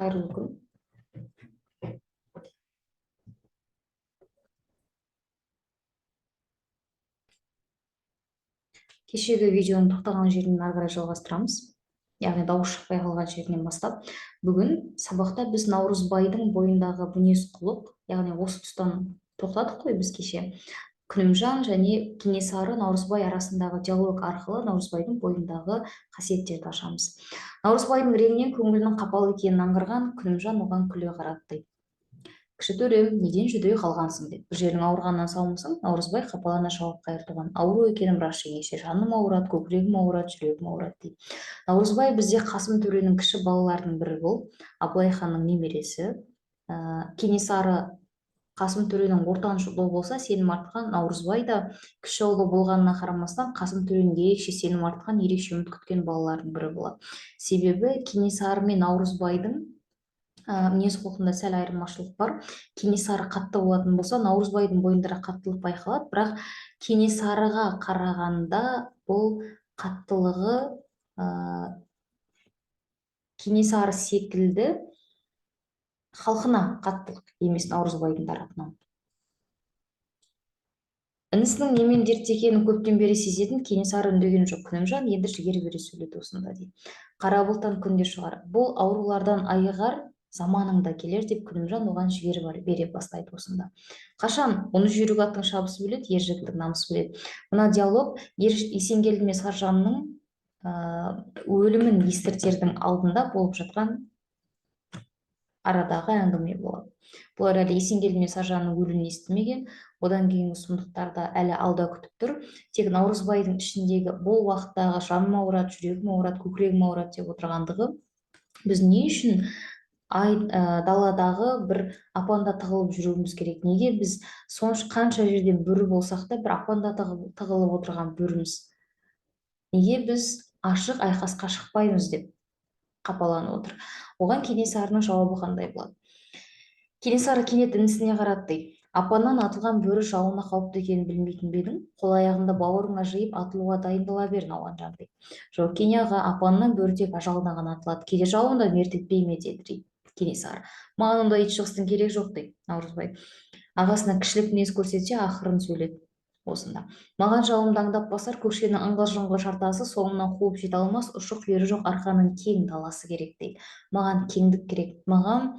Қайырлы күн. Кешегі видеоны тоқтаған жерінен ары қарай жалғастырамыз. Яғни дауыс шықпай қалған жерінен бастап. Бүгін сабақта біз Наурызбайдың бойындағы мінез-құлық, яғни осы тұстан тоқтадық қой біз кеше. Күнімжан және Кенесары Наурызбай арасындағы диалог арқылы Наурызбайдың бойындағы қасиеттерді ашамыз. Наурызбайдың реңінен көңілінің қапал екенін аңғарған Күнімжан оған күле қарады. Кіші төрем, неден жүдей қалғансың деп. Бір жерің ауырғаннан саумысың? Наурызбай қапалана жауап қайырды. Ауру екенім рас жеңеше, жаным ауырады, көкірегім ауырады, жүрегім ауырады дейді. Наурызбай бізде Қасым төренің кіші балаларының бірі болып, Абылай ханның немересі. Кенесары Қасым төренің ортаншы ұлы болса, сенім артқан Наурызбай да кіші ұлы болғанына қарамастан Қасым төренге ерекше сенім артқан, ерекше үміт күткен балалардың бірі болады. Себебі Кенесары мен Наурызбайдың мінез құлқында сәл айырмашылық бар. Кенесары қатты болатын болса, Наурызбайдың бойында қаттылық байқалады, бірақ Кенесарыға қарағанда бұл қаттылығы Кенесары секілді халқына қаттылық емес Наурызбайдың тарапынан. Інісінің немен дертте екенін көптен бері сезетін Кенесары үндеген жоқ. Күнімжан енді жігер бере сөйледі осында дейді. Қара бұлттан күн де шығар. Бұл аурулардан айығар заманыңда келер деп Күнімжан оған жігер бере бастайды осында. Қашан? Оны жүйрік аттың шабысы біледі, ер жігіттің намысы біледі. Мына диалог Есенгелді мен Саржанның өлімін естіртердің алдында болып жатқан арадағы әңгіме болады. Бұлар әлі Есенгелді мен Саржанның өлімін естімеген, одан кейінгі сұмдықтарда әлі алда күтіп тұр. Тек Наурызбайдың ішіндегі бұл уақыттағы жаным ауырады, жүрегім ауырады, көкірегім ауырады деп отырғандығы біз не үшін даладағы бір апанда тығылып жүруіміз керек? Неге біз қанша жерден бөрі болсақ та бір апанда тығылып отырған бөріміз? Неге біз ашық айқасқа шықпаймыз деп қапаланып отыр. Оған Кенесарының жауабы қандай болады? Кенесары кенет інісіне қарады. Апаннан атылған бөрі жауына қауіпті екенін білмейтін бе едің? Қол аяғында бауырыңа жиып атылуға дайындала бер, науанжан дейді. Жоқ, Кене аға, апаннан бөрі тек ажалына ғана атылады, кейде жауын да мерт етпей ме деді Кенесары. Маған ондай ит шығыстың керек жоқ дейді Наурызбай. Ағасына кішілік мінез көрсетсе, ақырын сөйледі осында. Маған жауымды аңдап басар, көкшенің ыңғыл-жыңғыл жартасы соңынан қуып жете алмас, ұшы-қиыры жоқ арқаның кең даласы керек дейді. Маған кеңдік керек. Маған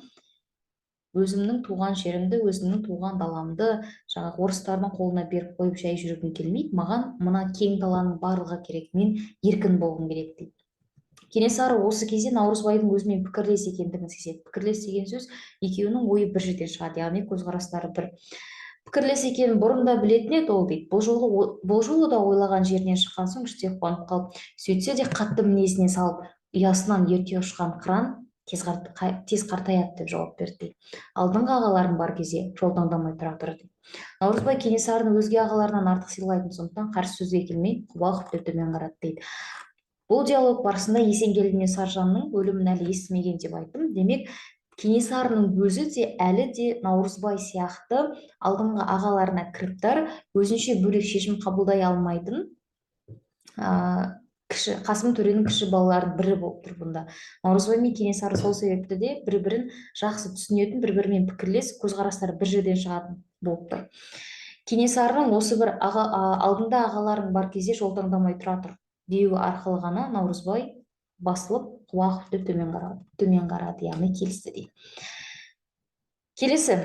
өзімнің туған жерімді, өзімнің туған даламды жаңағы орыстардың қолына беріп қойып жай жүргім келмейді. Маған мына кең даланың барлығы керек. Мен еркін болғым керек дейді. Кенесары осы кезде Наурызбайдың өзімен пікірлес екендігін сезеді. Пікірлес деген сөз екеуінің ойы бір жерден шығады, яғни көзқарастары бір. Пікірлес екенін бұрын да білетін еді ол дейді. Бұл жолы да ойлаған жерінен шыққан соң іштей қуанып қалып, сөйтсе де қатты мінезіне салып, ұясынан ерте ұшқан қыран тез қартаяды деп жауап берді. Алдыңғы ағаларың бар кезде жол таңдамай тұра тұр дейді. Наурызбай Кенесарыны өзге ағаларынан артық сыйлайтын, сондықтан қарсы сөзге келмей құба құп төмен қарады дейді. Бұл диалог барысында Есенгелді мен Саржанның өлімін әлі естімеген деп айттым. Демек, Кенесарының өзі де әлі де Наурызбай сияқты алдыңғы ағаларына кіріптар өзінше бөлек шешім қабылдай алмайтын Қасым төренің кіші балаларының бірі болып тұр бұнда. Наурызбай мен Кенесары сол себепті де бір-бірін жақсы түсінетін, бір-бірімен пікірлес, көзқарастары бір жерден шығатын болып тұр. Кенесарының осы бір алдында ағаларың бар кезде жол таңдамай тұра тұр деуі арқылы ғана Наурызбай басылып, құлақ деп төмен қарады, яғни келісті дейді. Келесі.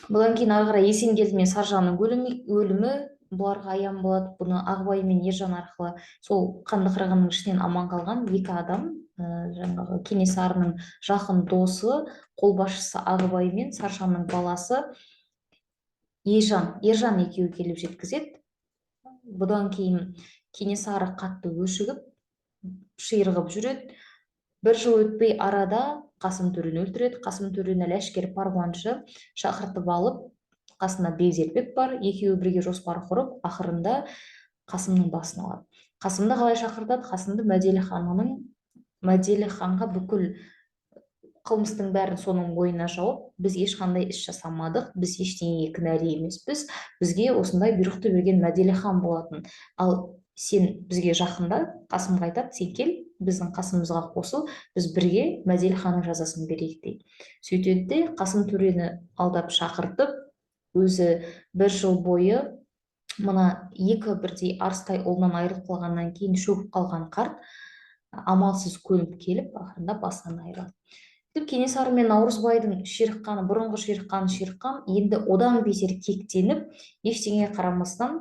Бұдан кейін ары қарай Есенгелді мен Саржанның өлімі бұларға аян болады. Бұны Ағыбай мен Ержан арқылы сол қанды қырғынның ішінен аман қалған екі адам, жаңағы Кенесарының жақын досы, қолбасшысы Ағыбай мен Саржанның баласы Ержан екеуі келіп жеткізеді. Бұдан кейін Кенесары қатты өшігіп, ширығып жүреді. Бір жыл өтпей арада Қасым төрені өлтіреді. Қасым төрені ләшкер паруаншы шақыртып алып, қасында Бегдербек бар, екеуі бірге жоспар құрып, ақырында Қасымның басын алады. Қасымды қалай шақыртады? Қасымды Мәделі ханға бүкіл қылмыстың бәрін соның ойына жауып, біз ешқандай іс жасамадық, біз ештеңеге кінәлі емеспіз, бізге осындай бұйрықты берген Мәделі хан болатын. Ал сен бізге жақында, Қасымға айтады, сен кел, біздің қасымызға қосыл, біз бірге Мәделіханның жазасын берейік дейді. Сөйтеді де Қасым төрені алдап шақыртып, өзі 1 жыл бойы мына екі бірдей арыстай ұлынан айырылып қалғаннан кейін шөгіп қалған қарт амалсыз көніп келіп, ақырында басынан айырылады. Кенесары мен Наурызбайдың ширыққаны, бұрынғы ширыққаны ширыққан, енді одан бетер кектеніп, ештеңеге қарамастан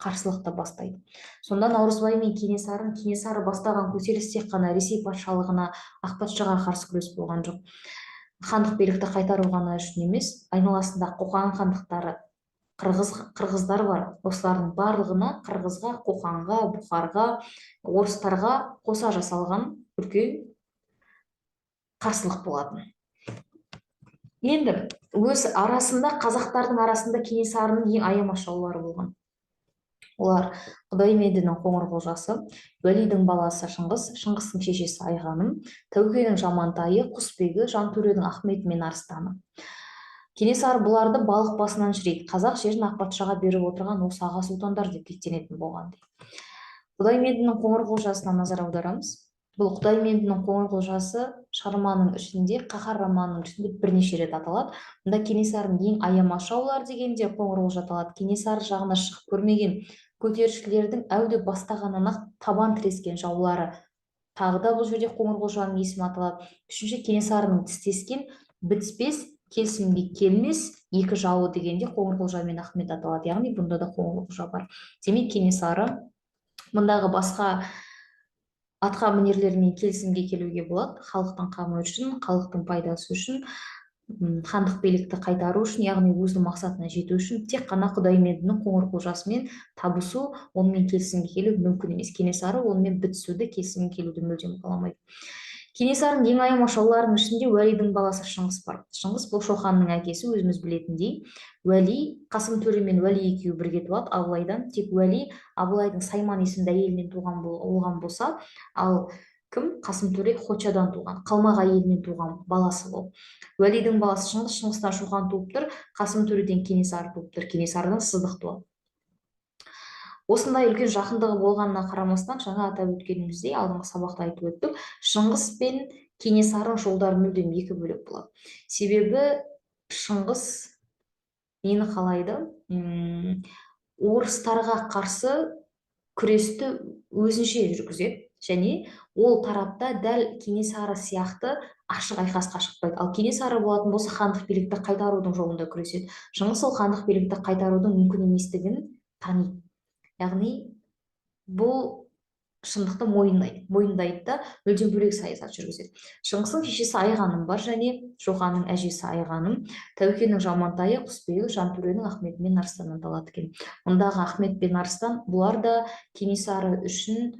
қарсылықты бастайды. Сонда Наурызбай мен Кенесары бастаған көтеріліс тек қана Ресей патшалығына, ақ патшаға қарсы күрес болған жоқ. Хандық билікті қайтару ғана үшін емес, айналасында Қоқан хандықтары, қырғыздар бар. Осылардың барлығына, қырғызға, Қоқанға, Бұхарға, орыстарға қоса жасалған үлкен қарсылық болатын. Енді өз арасында, қазақтардың арасында Кенесарының ең аямас жаулары болған. Олар Құдаймендінің Қоңырқұлжасы, Уәлидің баласы Шыңғыс, Шыңғыстың шешесі Айғаным, Тәукенің Жамантайы, Құсбегі, Жантөренің Ахметі мен Арыстаны. Кенесары бұларды балық басынан жүрейді. Қазақ жерін ақ патшаға беріп отырған осы аға сұлтандар деп кектенетін болған. Құдаймендінің Қоңырқұлжасына назар аударамыз. Бұл Құдаймендінің Қоңырқұлжасы шығарманың ішінде, қаһар романының ішінде бірнеше рет аталады. Мұнда Кенесарының ең аямас жаулары дегенде Қоңырқұлжа аталады. Кенесары жағына шығып көрмеген көтерілісшілердің әуде бастағаннан-ақ табан тірескен жаулары. Тағы да бұл жерде Қоңырқұлжаның есімі аталады. Үшінші, Кенесарының тістескен, бітіспес, келісімге келмес екі жауы дегенде Қоңырқұлжа мен Ахмет аталады. Яғни бұнда да Қоңырқұлжа бар. Демек Кенесары мұндағы басқа атқа мінерлермен келісімге келуге болады. Халықтың қамы үшін, халықтың пайдасы үшін, хандық билікті қайтару үшін, яғни өзінің мақсатына жету үшін тек қана Құдаймендінің Қоңырқұлжасымен табысу, онымен келісімге келу мүмкін емес. Кенесары онымен бітісуді, келісімге келуді мүлдем қаламайды. Кенесарының ең аямас жауларының ішінде Уәлидің баласы Шыңғыс бар. Шыңғыс бұл Шоқанның әкесі, өзіміз білетіндей. Уәли, Қасым төре мен Уәли екеуі бірге туады Абылайдан. Тек Уәли Абылайдың Сайман есімді әйелінен туған болса, ал кім? Қасым төре Хочадан туған, қалмақ әйелінен туған баласы болып. Уәлидің баласы Шыңғыс, Шыңғыстан Шоқан туып тұр, Қасым төреден Кенесары туып тұр, Кенесарыдан Сыздық туады. Осындай үлкен жақындығы болғанына қарамастан, жаңа атап өткеніміздей, алдыңғы сабақта айтып өттік, Шыңғыс пен Кенесарының жолдары мүлдем екі бөлек болады. Себебі Шыңғыс нені қалайды? Орыстарға қарсы күресті өзінше жүргізеді, және ол тарапта дәл Кенесары сияқты ашық айқасқа шықпайды. Ал Кенесары болатын болса, хандық билікті қайтарудың жолында күреседі. Шыңғыс ол хандық билікті қайтарудың мүмкін еместігін таниды. Яғни бұл шындықты мойындайды да мүлдем бөлек саясат жүргізеді. Шыңғыстың шешесі Айғаным бар, және Шоқанның әжесі Айғаным, Тәукенің Жамантайы, Құсбегі, Жантөренің Ахметі мен Арыстаннан аталады екен. Мұндағы Ахмет пен Арыстан бұлар да Кенесары үшін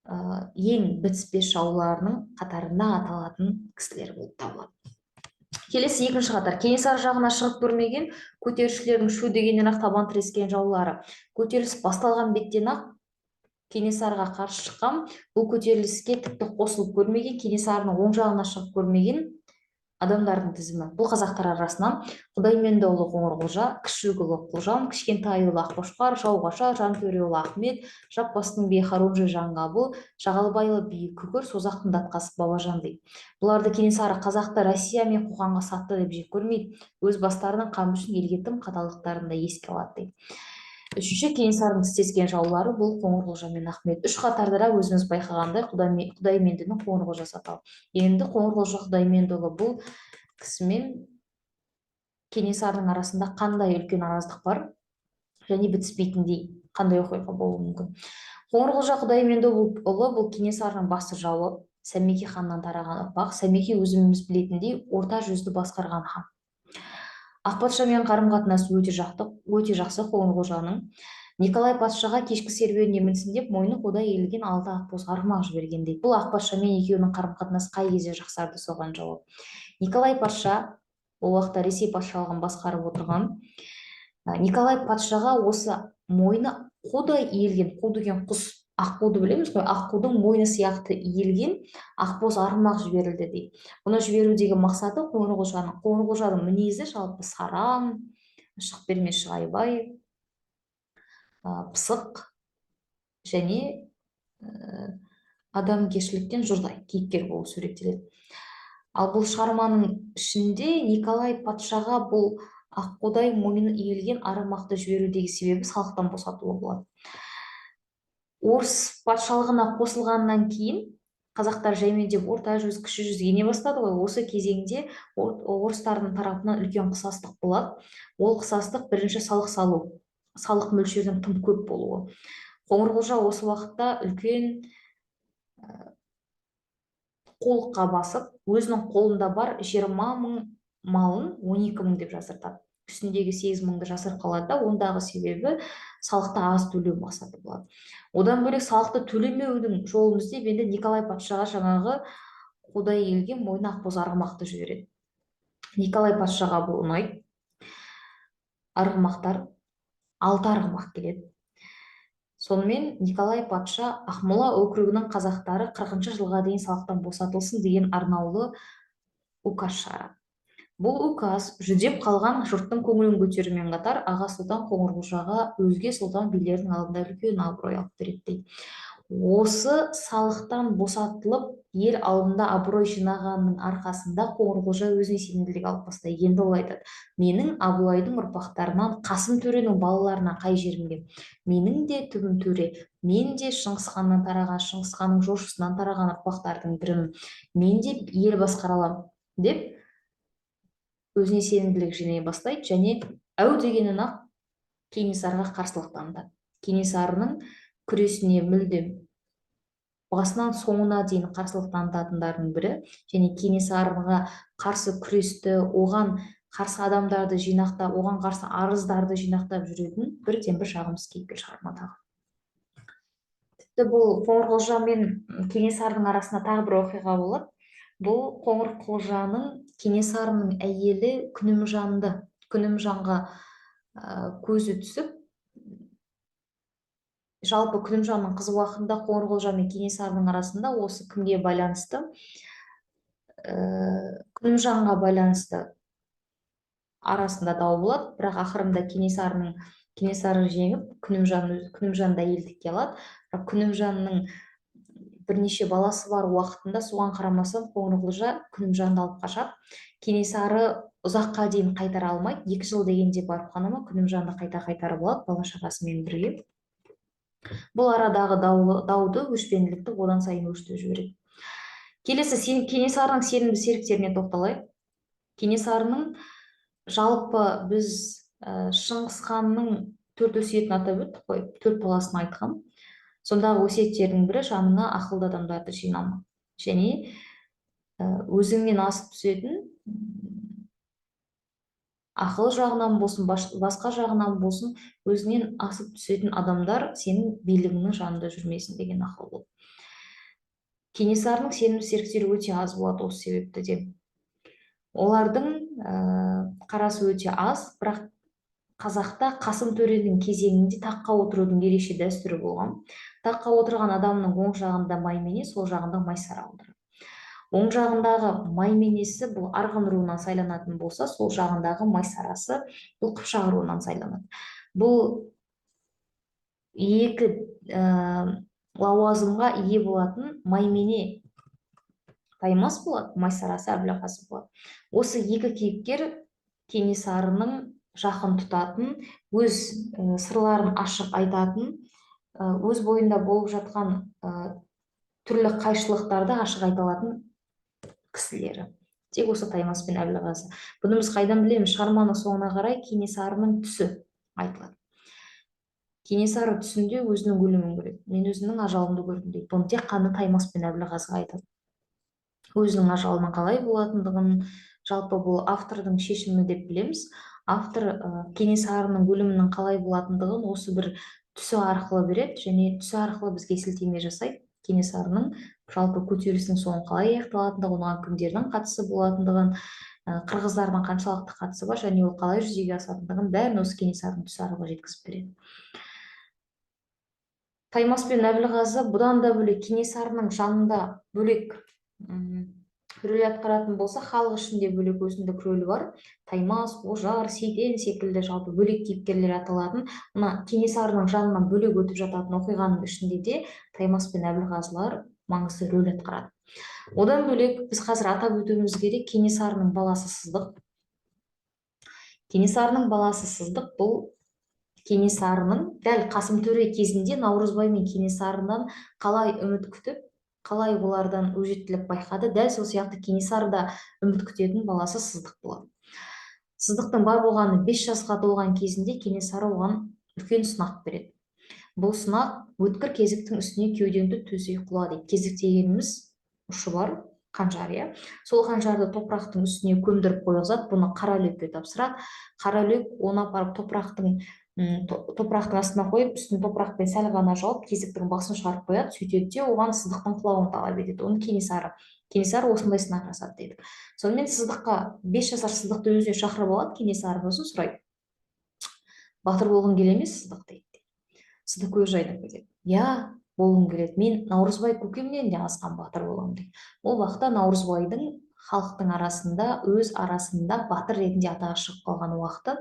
ең бітіспес жауларының қатарында аталатын кісілер болып табылады. Келесі екінші қатар. Кенесары жағына шығып көрмеген көтерілісшілердің шу дегеннен-ақ табан тірескен жаулары. Көтеріліс басталған беттен-ақ Кенесарыға қарсы шыққан, бұл көтеріліске тіпті қосылып көрмеген, Кенесарының оң жағына шығып көрмеген адамдардың тізімі. Бұл қазақтар арасынан Құдайменді ұлы Қоңырқұлжа, Кішік ұлы Құлжан, Кішкентай ұлы Аққошқар, Жауғашар, Жантөре ұлы Ахмет, Жаппастың би Харунжи Жаңғабыл, Жағалбайлы би Күкір, Созақтың датқасы Бабажан дейді. Бұларды Кенесары қазақты Россия мен Қоқанға сатты деп жек көрмейді, өз бастарының қамы үшін елге тым қаталдықтарын да еске алады дейді. Үшінші, Кенесарының тістескен жаулары бұл Қоңырқұлжа мен Ахмет. Үш қатарда өзіміз байқағандай Құдаймендінің Қоңырқұлжасы аталды. Енді Қоңырқұлжа Құдаймендіұлы бұл кісімен Кенесарының арасында қандай үлкен араздық бар, және бітіспейтіндей қандай оқиға болуы мүмкін. Қоңырқұлжа Құдаймендіұлы бұл Кенесарының басты жауы, Сәмеке ханнан тараған ұрпақ. Сәмеке өзіміз білетіндей орта жүзді басқарған хан. Ақ патшамен қарым-қатынасы өте жақсы Қоңырқұлжаның. Николай патшаға кешкі серуеніне мінсін деп мойны қудай иілген 6 ақбоз арғымақ жіберген дейді. Бұл Ақ патшамен екеуінің қарым-қатынасы қай кезде жақсарды, соған жауап. Николай патша ол уақытта Ресей патшалығын басқарып отырған. Николай патшаға осы мойны қудай иілген, қу деген құс, аққуды білеміз ғой, аққудың мойны сияқты иілген ақбоз арғымақ жіберілді дейді. Бұны жіберудегі мақсаты Қоңырқұлжаның мінезі жалпы сараң, шық бермес шығайбай, пысық және адамгершіліктен жұрдай кейіпкер болып суреттеледі. Ал бұл шығарманың ішінде Николай патшаға бұл аққудай мойны иілген арғымақты жіберудегі себебі салықтан босатуы болады. Орыс патшалығына қосылғаннан кейін қазақтар жаймендеп орта жүз, кіші жүз ене бастады ғой. Осы кезеңде орыстардың тарапынан үлкен қысастық болады. Ол қысастық бірінші салық салу, салық мөлшерінің тым көп болуы. Қоңырқұлжа осы уақытта үлкен қолыққа басып, өзінің қолында бар 20 мың малын 12 мың деп жасыртады. Үстіндегі 8 мыңды жасырып қалады да, ондағы себебі салықты аз төлеу мақсаты болады. Одан бөлек салықты төлемеудің жолын іздеп енді Николай патшаға жаңағы қудай иілген мойны ақбоз арғымақты жібереді. Николай патшаға бұл ұнайды. Арғымақтар 6 арғымақ келеді. Сонымен Николай патша Ақмола округінің қазақтары 40 жылға дейін салықтан босатылсын деген арнаулы указ шығарады. Бұл указ жүдеп қалған жұрттың көңілін көтерумен қатар аға сұлтан Қоңырқұлжаға өзге сұлтан билердің алдында үлкен абырой алып береді дейді. Осы салықтан босатылып ел алдында абырой жинағанның арқасында Қоңырқұлжа өзіне сенімділік алып бастайды. Енді ол айтады: менің Абылайдың ұрпақтарынан Қасым төренің балаларына қай жерім кеп? Менің де түбім төре, мен де Шыңғыс ханнан тараған, Шыңғыс ханның жошысынан тараған ұрпақтардың бірімін. мен де ел басқара аламын деп өзіне сенімділік жинай бастайды және әу дегеннен-ақ Кенесарыға қарсылық танытады. Кенесарының күресіне мүлдем басынан соңына дейін қарсылық танытатындардың бірі және Кенесарыға қарсы күресті, оған қарсы адамдарды жинақтап, оған қарсы арыздарды жинақтап жүретін бірден бір жағымсыз кейіпкер шығармадағы. Тіпті бұл Қоңырқұлжа мен Кенесарының арасында тағы бір оқиға болады. Бұл Қоңырқұлжаның Кенесарының әйелі Күнімжанға көзі түсіп, жалпы Күнімжанның қызы уақытында Қоңырқұлжа мен Кенесарының арасында осы кімге байланысты, Күнімжанға байланысты арасында дау болады, бірақ ақырында Кенесары жеңіп, Күнімжанды әйелдікке алады. Бірақ Күнімжанның бірнеше баласы бар уақытында соған қарамастан Қоңырқұлжа Күнімжанды алып қашады. Кенесары ұзаққа дейін қайтара алмайды. 2 жыл дегенде барып қана Күнімжанды қайтарып алады, бала шағасымен бірге. Бұл арадағы дауды, өшпенділікті одан сайын өршітіп жібереді. Келесі Кенесарының сенімді серіктеріне тоқталайық. Кенесарының жалпы біз Шыңғыс ханның 4 өсиетін атап өттік қой, 4 баласын айтқан. Сондағы өсиеттердің бірі жаныңа ақылды адамдарды жинама. Және өзіңнен асып түсетін, ақыл жағынан болсын, басқа жағынан болсын, өзінен асып түсетін адамдар сенің билігіңнің жанында жүрмесін деген ақыл болды. Кенесарының сенімді серіктері өте аз болады осы себепті де. Олардың қарасы өте аз, бірақ Қазақта Қасым төренің кезеңінде таққа отырудың ерекше дәстүрі болған. Таққа отырған адамның оң жағында маймене, сол жағында майсара отырады. Оң жағындағы майменесі бұл Арғын руынан сайланатын болса, сол жағындағы майсарасы бұл Қыпшақ руынан сайланады. Бұл екі лауазымға ие болатын маймене Таймас болады, майсарасы Әбілқасым болады. Осы екі кейіпкер Кенесарының жақын тұтатын, өз сырларын ашық айтатын, өз бойында болып жатқан түрлі қайшылықтарды ашық айта алатын кісілері. Тек осы Таймас пен Әбілғазы. Бұны біз қайдан білеміз? Шығарманың соңына қарай Кенесарының түсі айтылады. Кенесары түсінде өзінің өлімін көреді. Мен өзімнің ажалымды көрдім дейді. Бұны тек қана Таймас пен Әбілғазыға айтады. Өзінің ажалының қалай болатындығын, жалпы бұл автордың шешімі деп білеміз. Автор Кенесарының өлімінің қалай болатындығын осы бір түсі арқылы береді және түсі арқылы бізге сілтеме жасайды. Кенесарының жалпы көтерілісінің соңы қалай аяқталатындығын, оған кімдердің қатысы болатындығын, қырғыздардың қаншалықты қатысы бар және ол қалай жүзеге асатындығын бәрін осы Кенесарының түсі арқылы жеткізіп береді. Таймас пен Әбілғазы бұдан да бөлек Кенесарының жанында бөлек рөл атқаратын болса, халық ішінде бөлек өзіндік рөлі бар. Таймас, Ожар, Сейтен секілді жалпы бөлек кейіпкерлер аталатын. Мына Кенесарының жанынан бөлек өтіп жататын оқиғаның ішінде де Таймас пен Әбілғазылар маңызды рөл атқарады. Одан бөлек біз қазір атап өтуіміз керек Кенесарының баласы Сыздық. Кенесарының баласы Сыздық бұл Кенесарының дәл Қасым Төре кезінде Наурызбай мен Кенесарынан қалай үміт күтіп, қалай олардан өжеттілік байқады, дәл сол сияқты Кенесары да үміт күтетін баласы Сыздық болады. Сыздықтың бар болғаны 5 жасқа толған кезінде Кенесары оған үлкен сынақ береді. Бұл сынақ өткір кезіктің үстіне кеудеңді төсей құла дейді. Кезік дегеніміз ұшы бар қанжар, иә. Сол қанжарды топырақтың үстіне көмдіріп қойғызады, бұны Қараүлекке тапсырады. Қараүлек оны апарып топырақтың астына қойып, үстін топырақпен сәл ғана жауып, кезіктің басын шығарып қояды. Сөйтеді де оған Сыздықтың құлауын талап етеді. Оны Кенесары осындай сынақ жасады дедік. Сонымен Сыздыққа 5 жасар Сыздықты өзіне шақырып алады, Кенесары сосын сұрайды: батыр болғың келе ме Сыздық дейді. Сыздық көз жайнап кетеді. Иә, болғым келеді. Мен Наурызбай көкемнен де асқан батыр боламын дейді. Ол уақытта Наурызбайдың халықтың арасында, өз арасында батыр ретінде атағы шығып қалған уақыты.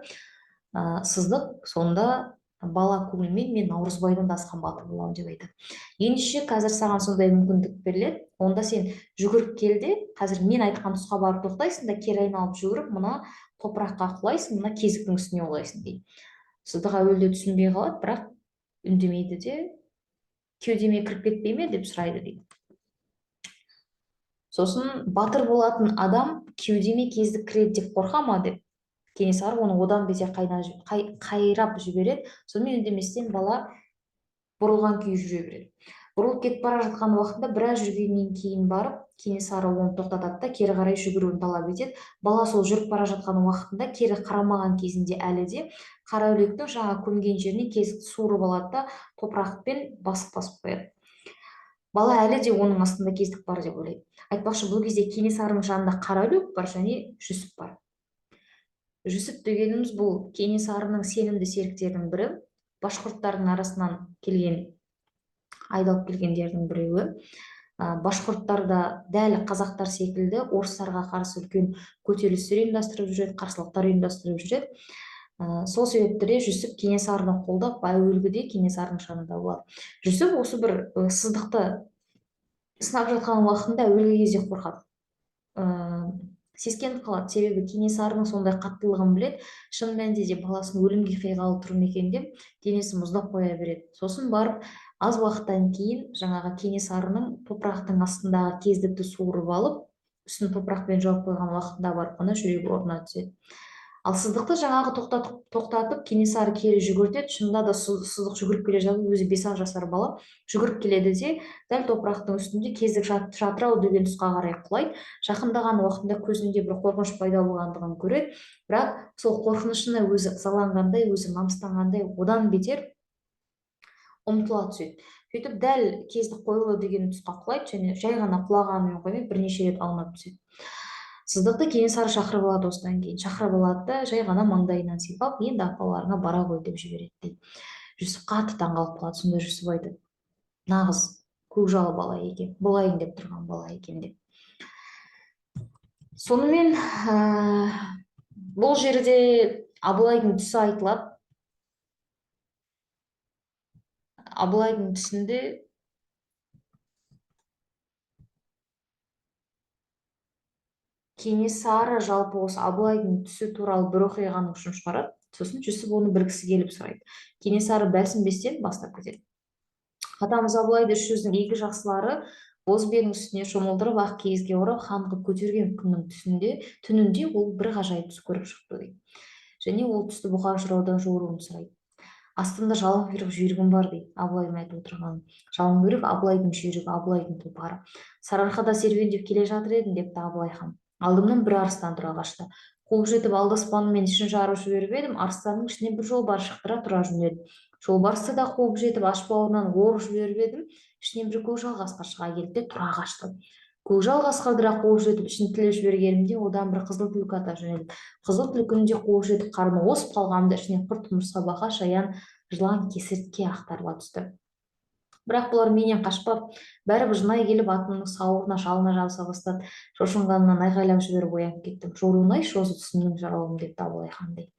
Сыздық сонда бала көңілмен мен Наурызбайдан да асқан батыр боламын деп айтады. Ендеше қазір саған сондай мүмкіндік беріледі. Онда сен жүгіріп келді, қазір мен айтқан тұсқа барып тоқтайсың да кері айналып жүгіріп мына топыраққа құлайсың, мына кезіктің үстіне құлайсың дейді. Сыздық әуелде түсінбей қалады, бірақ үндемейді де кеудеме кіріп кетпей ме деп сұрайды дейді. Сосын батыр болатын адам кеудеме кездік кіреді деп қорқа ма деп Кенесары оны одан бетер қайрап жібереді. Сонымен үндеместен бала бұрылған күйі жүре береді. Бұрылып кетіп бара жатқан уақытта біраз жүргеннен кейін барып Кенесары оны тоқтатады да кері қарай жүгіруін талап етеді. Бала сол жүріп бара жатқан уақытында кері қарамаған кезінде әлі де Қараүлектің жаңа көмген жерінен кезікті суырып алады да топырақпен басып қояды. Бала әлі де оның астында кездік бар деп ойлайды. Айтпақшы, бұл кезде Кенесарының жанында Қараүлек бар және Жүсіп бар. Жүсіп дегеніміз бұл Кенесарының сенімді серіктерінің бірі, башқұрттардың арасынан айдалып келгендердің біреуі. Башқұрттар да дәл қазақтар секілді орыстарға қарсы үлкен көтерілістер ұйымдастырып жүреді, қарсылықтар ұйымдастырып жүреді. Сол себепті Жүсіп Кенесарыны қолдап, әуелгіде Кенесарының жанында болады. Жүсіп осы бір Сыздықты сынап жатқан уақытында әуелгі кезде қорқады. Сескеніп қалады, себебі Кенесарының сондай қаттылығын біледі. Шын мәнінде де баласын өлімге қиғалы тұр ма екен деп денесі мұздап қоя береді. Сосын барып аз уақыттан кейін жаңағы Кенесарының топырақтың астындағы кездікті суырып алып, үстін топырақпен жауып қойған уақытында барып қана жүрегі орнына түседі. Ал Сыздықты жаңағы тоқтатып Кенесары кері жүгіртеді. Шынында да Сыздық жүгіріп келе жатып, өзі 5 жасар бала жүгіріп келеді де дәл топырақтың үстінде кездік жатыр-ау деген тұсқа қарай құлайды. Жақындаған уақытында көзінде бір қорқыныш пайда болғандығын көреді, бірақ сол қорқынышына өзі ызаланғандай, өзі намыстанғандай одан бетер ұмтыла түседі. Сөйтіп дәл кездік қойылу деген тұсқа құлайды және жай ғана құлағанымен қоймай бірнеше рет аунап түседі. Сыздықты Кенесары шақырып алады, осыдан кейін шақырып алады да жай ғана маңдайынан сипап, енді апаларыңа бара ғой деп жібереді дейді. Жүсіп қатты таңғалып қалады. Сонда Жүсіп айтады: нағыз көкжалы бала екен, болайын деп тұрған бала екен деп. Сонымен бұл жерде Абылайдың түсі айтылады. Абылайдың түсінде Кенесары жалпы осы Абылайдың түсі туралы бір оқиғаны үшін шығарады. Сосын Жүсіп оны білгісі келіп сұрайды. Кенесары бәлсінбестен бастап кетеді. Атамыз Абылайды үш жүздің игі жақсылары боз биенің үстіне шомылдырып ақ киізге орап хан қылып көтерген күннің түнінде ол бір ғажайып түс көріп шықты дейді. Және ол түсті бұқар жыраудан жоруын сұрайды. Астында жалын құйрық жүйрігім бар дейді. Абылайдың айтып отырғаны. Жалын құйрық Абылайдың жүйрігі, Абылайдың тұлпары. Сарыарқада серуендеп келе жатыр едім депті Абылай хан. Алдымнан бір арыстан тұра қашты. Қуып жетіп алдаспанымен ішін жарып жіберіп едім, арыстанның ішінен бір жолбарыс шықтыра тұра жөнелді. Жолбарысты да қуып жетіп аш бауырынан орып жіберіп едім, ішінен бір көкжал қасқыр шыға келді де тұра қашты. Көкжал қасқырды қуып жетіп ішін тіліп жібергенімде одан бір қызыл түлкі ата жөнелді. Қызыл түлкіні де қуып жетіп қарны осып қалғанымда ішінен құрт, құмырсқа, бақа, шаян, жылан, кесіртке ақтарыла түсті. Бірақ бұлар менен қашпап, бәрібір жынай келіп атымның сауырына шалына жабыса бастады. Шошынғанынан айғайлап жіберіп оянып кеттім. Жолыңай шозы түсімнің жаралым, депті Абылай хан дейді.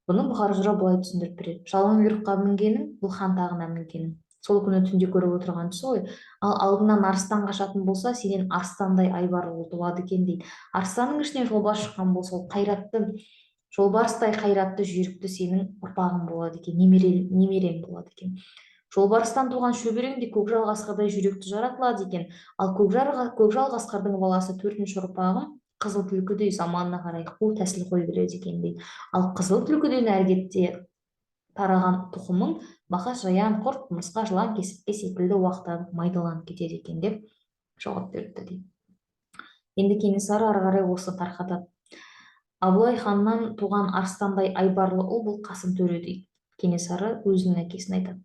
Бұны Бұхар жырау былай түсіндіріп береді. Жалын құйрыққа мінгенің бұл хан тағына мінгенің. Сол күні түнде көріп отырған түсі ғой. Ал алдыңнан арыстан қашатын болса, сенен арыстандай айбарлы ұл туады екен дейді. Арыстанның ішінен жолбарыс шыққан болса, ол қайратты, жолбарыстай қайратты жүйрікті сенің ұрпағың болады екен, немерең болады екен. Жолбарыстан туған шөберең де көкжал қасқырдай жүректі жаратылады екен. Ал көкжал қасқырдың баласы 4-ші ұрпағым қызыл түлкідей заманына қарай қу тәсіл қой береді екен дейді. Ал қызыл түлкіден әрі кетте тараған тұқымың бақа, жаян, құрт, құмырсқа, жылан, кесіртке секілді уақтанып майдаланып кетеді екен деп жауап беріпті дейді. Енді Кенесары ары қарай осы тарқатады. Абылай ханнан туған арыстандай айбарлы ұл бұл Қасым төре дейді. Кенесары өзінің әкесін айтады.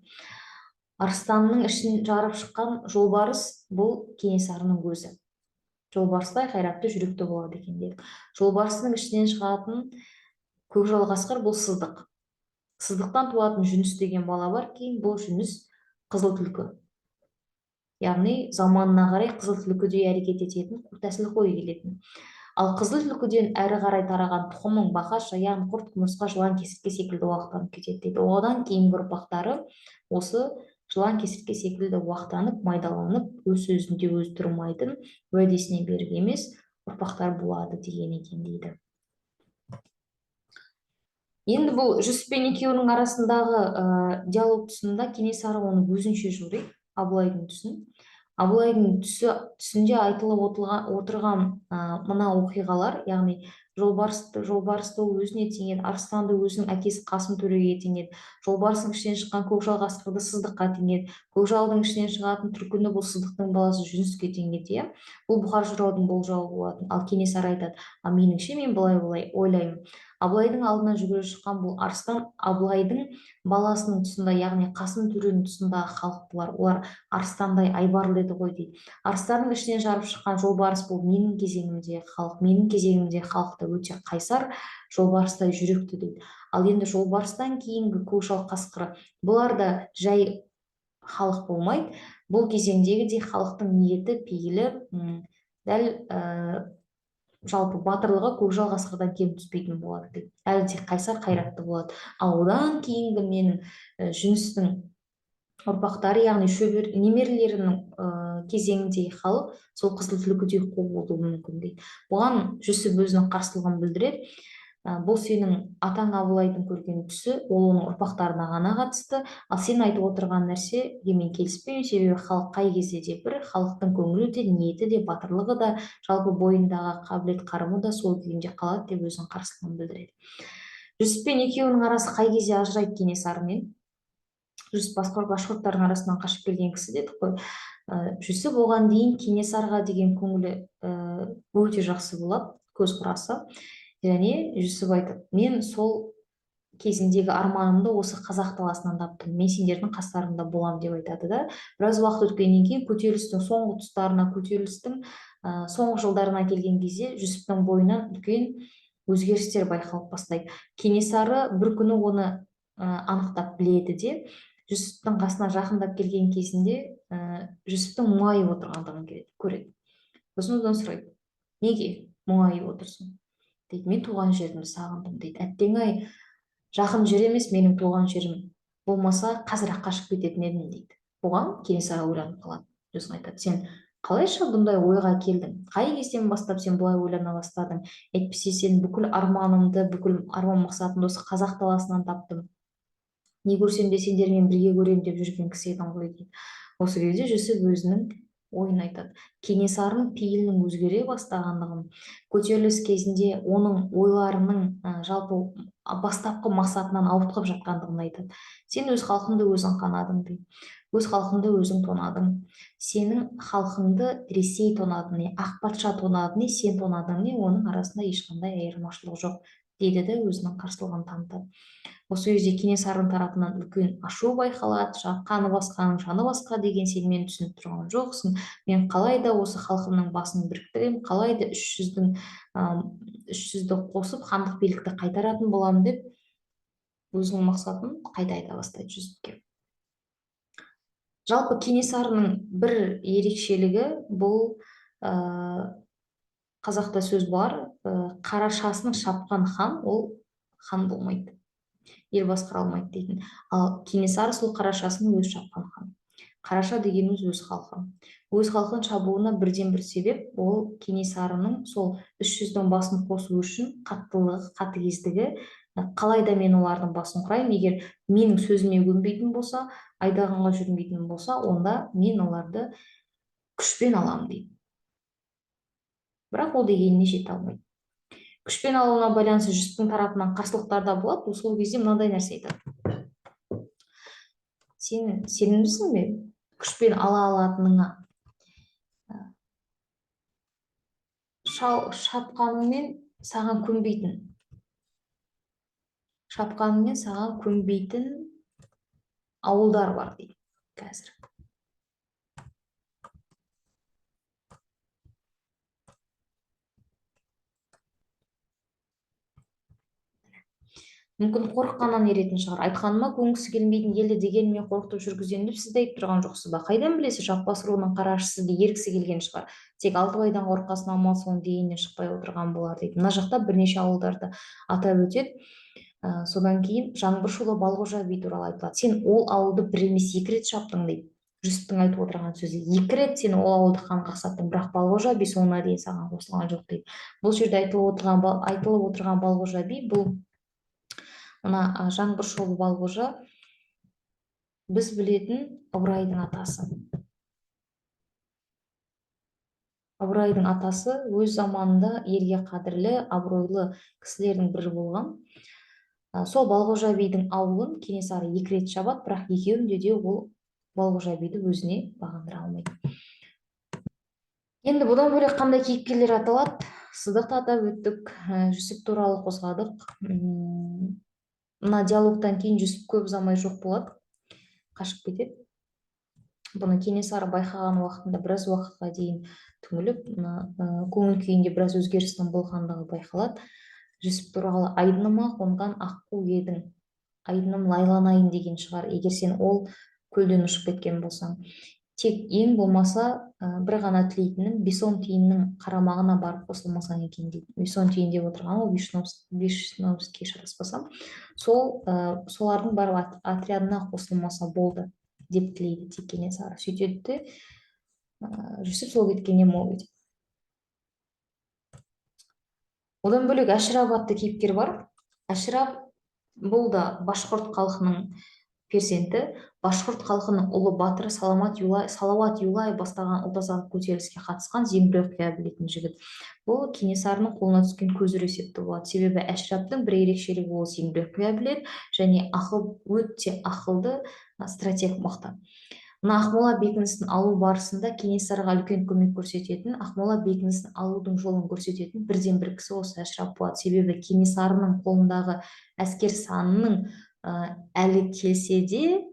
Арыстанның ішін жарып шыққан жолбарыс бұл Кенесарының өзі. Жолбарыстай қайратты жүректі болады екен деді. Жолбарыстың ішінен шығатын көкжал қасқыр бұл Сыздық. Сыздықтан туатын Жүніс деген бала бар, кейін бұл Жүніс қызыл түлкі. Яғни заманына қарай қызыл түлкідей әрекет ететін, қу тәсіл қой келетін. Ал қызыл түлкіден әрі қарай тараған тұқымың бақа, жаян, құрт, құмырсқа, жылан, кесіртке секілді уақтанып кетеді дейді. Одан кейінгі ұрпақтары осы жылан, кесіртке секілді уақтанып, майдаланып, өз сөзінде өз тұрмайтын, уәдесіне берік емес ұрпақтар болады деген екен дейді. Енді бұл Жүсіп пен екеуінің арасындағы диалог тұсында Кенесары оны өзінше жориды, Абылайдың түсін. Абылайдың түсінде айтылып отырған мына оқиғалар, яғни жолбарысты өзіне теңеді, арыстанды өзінің әкесі Қасым төреге теңеді, жолбарыстың ішінен шыққан көкжал қасқырды Сыздыққа теңеді, көкжалдың ішінен шығатын түлкіні бұл Сыздықтың баласы Жүніске теңеді. Бұл Бұхар жыраудың болжауы болатын. Ал Кенесары айтады, меніңше мен былай ойлаймын. Абылайдың алдынан жүгіре шыққан бұл арыстан Абылайдың баласының тұсында, яғни Қасым төренің тұсындағы халық бұлар. Олар арыстандай айбарлы еді ғой дейді. Арыстанның ішінен жарып шыққан жолбарыс бұл менің кезегімде халықта өте қайсар, жолбарыстай жүректі дейді. Ал енді жолбарыстан кейінгі көкжал қасқыры бұлар да жай халық болмайды. Бұл кезеңдегідей халықтың ниеті, пейілі, дәл жалпы батырлығы көкжал қасқырдан кем түспейтін болады дейді. Әлі де қайсар, қайратты болады. Ал одан кейінгі менің Жүністің ұрпақтары, яғни шөбер немерелерінің кезеңіндегі халық сол қызыл түлкідей қу болуы мүмкін дейді. Бұған Жүсіп өзінің қарсылығын білдіреді. Бұл сенің атаң Абылайдың көрген түсі, ол оның ұрпақтарына ғана қатысты. Ал сен айтып отырған нәрсеге мен келіспеймін, себебі халық қай кезде де бір, халықтың көңілі де, ниеті де, батырлығы да, жалпы бойындағы қабілет қарымы да сол күйінде қалады деп өзінің қарсылығын білдіреді. Жүсіп пен екеуінің арасы қай кезде ажырайды Кенесарымен? Жүсіп башқұрттардың арасынан қашып келген кісі дедік қой. Жүсіп оған дейін Кенесарға деген көңілі өте жақсы болады, көзқарасы. Және Жүсіп айтады, мен сол кезіндегі арманымды осы қазақ даласынан таптым, мен сендердің қастарыңда болам деп айтады да. Біраз уақыт өткеннен кейін көтерілістің соңғы тұстарына, көтерілістің соңғы жылдарына келген кезде Жүсіптің бойынан үлкен өзгерістер байқалып бастайды. Кенесары бір күні оны анықтап біледі де, Жүсіптің қасына жақындап келген кезінде Жүсіптің мұңайып отырғандығын көреді. Сосын одан сұрайды, неге мұңайып отырсың дейді. Мен туған жерімді сағындым дейді. Әттең-ай, жақын жер емес менің туған жерім, болмаса қазір-ақ қашып кететін едім дейді. Бұған Кенесары ойланып қалады. Сосын айтады, сен қалайша бұндай ойға келдің? Қай кезден бастап сен бұлай ойлана бастадың? Әйтпесе сен бүкіл арманымды, бүкіл арман мақсатымды осы қазақ даласынан таптым. Не көрсем де сендермен бірге көрем деп жүрген кісі едің ғой дейді. Осы кезде Жүсіп өзінің ойын айтады. Кенесарының пейілінің өзгере бастағандығын, көтеріліс кезінде оның ойларының жалпы бастапқы мақсатынан ауытқып жатқандығын айтады. Сен өз халқыңды өзің қанадың дейді. Өз халқыңды өзің тонадың. Сенің халқыңды Ресей тонады не, ақ патша тонады не, сен тонадың не, оның арасында ешқандай айырмашылық жоқ дейді де өзінің қарсылығын танытады. Осы кезде Кенесарының тарапынан үлкен ашу байқалады. Қаны басқаның жаны басқа деген сен мені түсініп тұрған жоқсың. Мен қалай да осы халқымның басын біріктіремін, қалай да 300-ді қосып хандық билікті қайтаратын боламын деп өзінің мақсатын қайта айта бастайды Жүсіпке. Жалпы Кенесарының бір ерекшелігі бұл қазақта сөз бар, қарашасын шапқан хан ол хан болмайды, ел басқара алмайды дейтін. Ал Кенесары сол қарашасын өзі шапқан хан. Қараша дегеніміз өз халқы. Өз халқын шабуына бірден бір себеп ол Кенесарының сол 300-дің басын қосу үшін қаттылығы, қатыгездігі. Қалайда мен олардың басын құраймын, егер менің сөзіме көнбейтін болса, айдағанға жүрмейтін болса, онда мен оларды күшпен аламын дейді. Бірақ ол дегеніне жете алмайды. Күшпен алуына байланысты жүсіптің тарапынан қарсылықтар да болады. Сол кезде мынандай нәрсе айтады. Сен сенімдісің бе күшпен ала алатыныңа? Шапқаныңмен саған көнбейтін ауылдар бар дейді қазір. Мүмкін қорыққаннан еретін шығар. Айтқаныма көнгісі келмейтін елді дегенмен қорқытып жүргіземін деп сіз де айтып тұрған жоқсыз ба? Қайдан білесіз, жаппас руының қарашысы сізге ергісі келген шығар. Тек Алтыбайдан қорыққасын амал соның дегеннен шықпай отырған болар дейді. Мына жақта бірнеше ауылдарды атап өтеді. Содан кейін Жаңбыршұлы Балғожа би туралы айтылады. Сен ол ауылды бір емес екі рет шаптың дейді. Жүсіптің айтып отырған сөзі. 2 рет сен ол ауылды қан қақсаттың, бірақ Балғожа би соңына дейін саған қосылған жоқ дейді. Бұл жерде айтылып отырған Балғожа би бұл мына Жаңбыршұлы Балғожа біз білетін Ыбырайдың атасы. Ыбырайдың атасы өз заманында елге қадірлі, абыройлы кісілердің бірі болған. Сол Балғожа бидің ауылын Кенесары 2 рет шабады, бірақ екеуінде де ол Балғожа биді өзіне бағындыра алмайды. Енді бұдан бөлек қандай кейіпкерлер аталады? Сыдықты атап өттік, Жүсіп туралы қозғадық. Мына диалогтан кейін Жүсіп көп ұзамай жоқ болады, қашып кетеді. Бұны Кенесары байқаған уақытында біраз уақытқа дейін түңіліп, көңіл күйінде біраз өзгерістің болғандығы байқалады. Жүсіп туралы айдыныма қонған аққу едің, айдыным лайланайын деген шығар, егер сен ол көлден ұшып кеткен болсаң. Тек ең болмаса бір ғана тілейтінім Бессон тиіннің қарамағына барып қосылмасаң екен дейді. Бессон тиін деп отырған ол Вишновский шатаспасам, солардың барып отрядына қосылмаса болды деп тілейді тек Кенесары. Сөйтеді де Жүсіп сол кеткеннен мол кетеді. Одан бөлек Әшірап атты кейіпкер бар. Әшірап бұл да башқұрт халқының перзенті. Башқұрт халқының ұлы батыры Салауат Юлай бастаған ұлт-азаттық көтеріліске қатысқан зеңбірек құя білетін жігіт. Бұл Кенесарының қолына түскен көзір есепті болады. Себебі Әшіраптың бір ерекшелігі ол зеңбірек құя біледі және өте ақылды стратег мықты. Мына Ақмола бекінісін алу барысында Кенесарыға үлкен көмек көрсететін, Ақмола бекінісін алудың жолын көрсететін бірден бір кісі осы Әшірап болады. Себебі Кенесарының қолындағы әскер санының әлі келсе де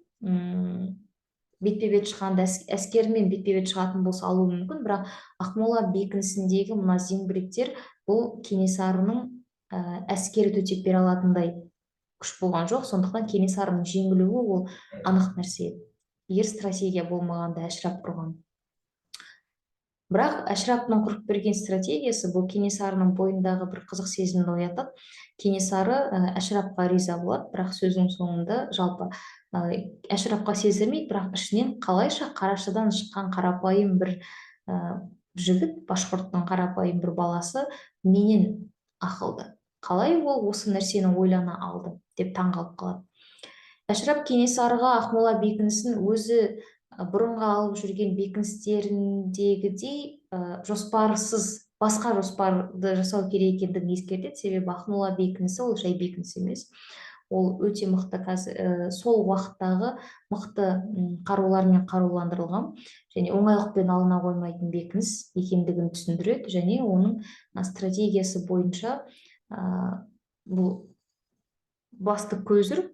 бетпе-бет шығанды әскермен бетпе-бет шығатын болса алуы мүмкін, бірақ Ақмола бекінісіндегі мына зеңбіректер бұл Кенесарының әскері төтеп бере алатындай күш болған жоқ. Сондықтан Кенесарының жеңілуі ол анық нәрсе. Егер стратегия болмағанда Әшірап құрған. Бірақ Әшіраптың құрып берген стратегиясы бұл Кенесарының бойындағы бір қызық сезімді оятады. Кенесары Әшірапқа риза болады, бірақ сөздің соңында жалпы Әшірапқа сездірмейді, бірақ ішінен қалайша Қарашадан шыққан қарапайым бір жігіт, башқұрттың қарапайым бір баласы менен ақылды. Қалай ол осы нәрсені ойлана алды деп таңғалып қалады. Әшірап Кенесарыға Ақмола бекінісін өзі бұрынға алып жүрген бекіністеріндегідей жоспарсыз басқа жоспарды жасау керек екендігін ескертеді. Себебі Ақмола бекінісі ол жай бекініс емес. Ол өте мықты сол уақыттағы мықты қарулармен қаруландырылған және оңайлықпен алына қоймайтын бекініс екендігін түсіндіреді және оның стратегиясы бойынша бұл басты көзір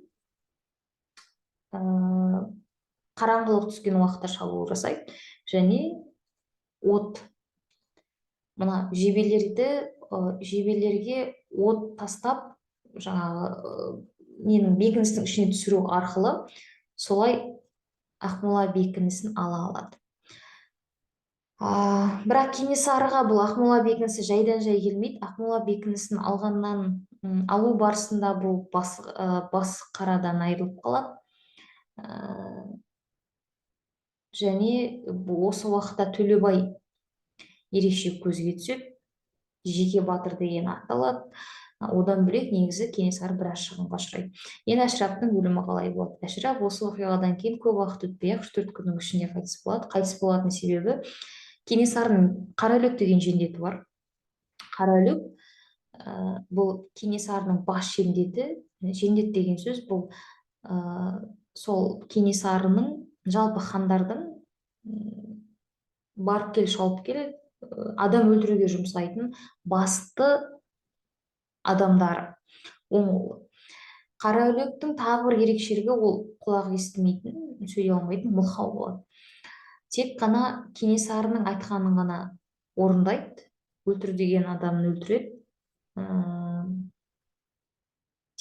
қараңғылық түскен уақытта шабуыл жасайды және мына жебелерге от тастап жаңағы бекіністің ішіне түсіру арқылы солай Ақмола бекінісін ала алады. Бірақ Кенесарыға бұл Ақмола бекінісі жайдан жай келмейді. Ақмола бекінісін алу барысында бұл бас қарадан айырылып қалады. Және осы уақытта Төлебай ерекше көзге түседі. Жеке батыр деген аталады. Одан бөлек негізі Кенесары біраз шығынға ұшырайды. Енді Әшіраптың өлімі қалай болады? Әшірап осы оқиғадан кейін көп уақыт өтпей ақ 3-4 күннің ішінде қайтыс болады. Қайтыс болатын себебі Кенесарының Қараүлек деген жендеті бар. Қараүлек бұл Кенесарының бас жендеті. Жендет деген сөз бұл сол Кенесарының жалпы хандардың барып кел шауып кел адам өлтіруге жұмсайтын басты адамдары. Қараүлектің тағы бір ерекшелігі ол құлақ естімейтін, сөйлей алмайтын мылқау болады. Тек қана Кенесарының айтқанын ғана орындайды, өлтір деген адамын өлтіреді.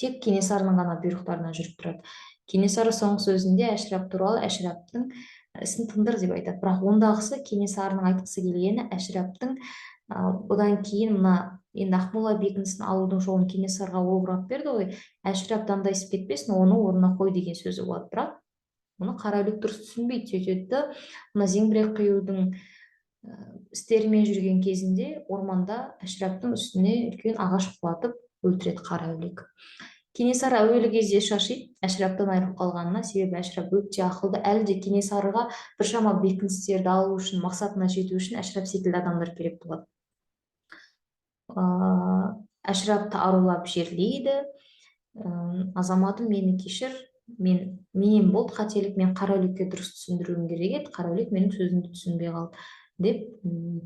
Тек Кенесарының ғана бұйрықтарына жүріп тұрады. Кенесары соңғы сөзінде Әшірап туралы Әшіраптың ісін тындыр деп айтады. Бірақ ондағысы Кенесарының айтқысы келгені Әшіраптың одан кейін енді Ақмола бекінісін алудың жолын Кенесарға ол бұрап берді ғой. Әшірап дандай істеп кетпесін, оны орнына қой деген сөзі болады. Бірақ оны Қараүлек дұрыс түсінбейді. Сөйтеді, мына зеңбірек құюдың істерімен жүрген кезінде орманда Әшіраптың үстіне үлкен ағаш құлатып өлтіреді Қараүлек. Кенесары әуелі кезде шашиды Әшіраптан айырылып қалғанына, себебі Әшірап өте ақылды. Әлі де Кенесарыға біршама бекіністерді алу үшін, мақсатына жету үшін Әшірап секілді адамдар керек болады. Әшірапты арулап жерлейді. Азаматым, мені кешір, менен болды қателік, мен Қараүлекке дұрыс түсіндіруім керек еді, Қараүлек менің сөзімді түсінбей қалды деп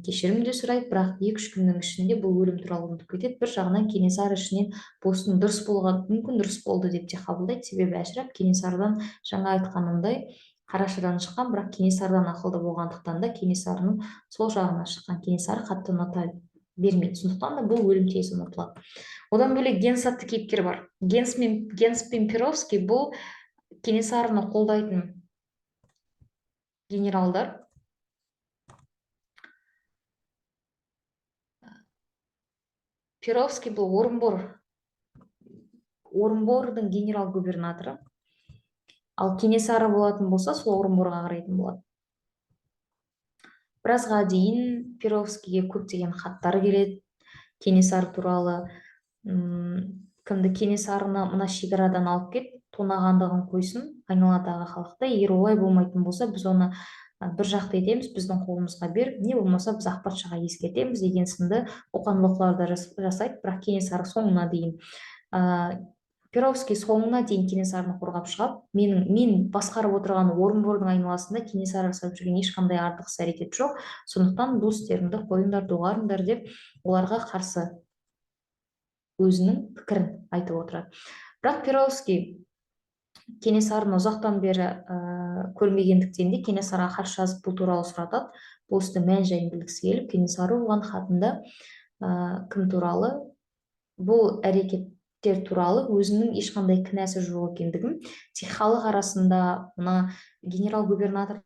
кешірім де сұрайды. Бірақ 2-3 күннің ішінде бұл өлім туралы ұмытып кетеді. Bir жағынан Кенесары ішінен бұның дұрыс болған, мүмкін дұрыс болды деп те қабылдайды. Себебі Әшірап Кенесарыдан жаңа айтқанымдай Қарашадан шыққан, бірақ Кенесарыдан ақылды болғандықтан да Кенесарының сол жағына шыққан. Кенесары қатты ұната бермейді. Сондықтан да бұл өлім тез ұмытылады. Одан бөлек Генс атты кейіпкер бар. Генс пен Перовский бұл Кенесарыны қолдайтын генералдар. Перовский бұл Орынбордың генерал-губернаторы. Ал Кенесары болатын болса, сол Орынборға қарайтын болады. Біразға дейін Перовскийге көптеген хаттар келеді. Кенесары туралы кімді Кенесарыны мына шекарадан алып кет, тонағандығын қойсын айналадағы халықта. Егер олай болмайтын болса, біз оны бір жақты етеміз, біздің қолымызға бер, не болмаса біз ақ патшаға ескертеміз деген сынды қоқан-лоққыларды жасайды. Бірақ Кенесары соңына дейін Перовский соңына дейін Кенесарыны қорғап шығып, мен басқарып отырған Орынбордың айналасында Кенесары жасап жүрген ешқандай артық іс-әрекет жоқ. Сондықтан бұл істеріңді қойыңдар, доғарыңдар деп оларға қарсы өзінің пікірін айтып отырады. Бірақ Перовский Кенесарыны ұзақтан бері көрмегендіктен де Кенесарыға хат жазып бұл туралы сұратады. Бұл істің мән-жайын білгісі келіп, Кенесары оған хатында кім туралы, бұл әрекеттер туралы өзінің ешқандай кінәсі жоқ екендігін, тек халық арасында мына генерал-губернатор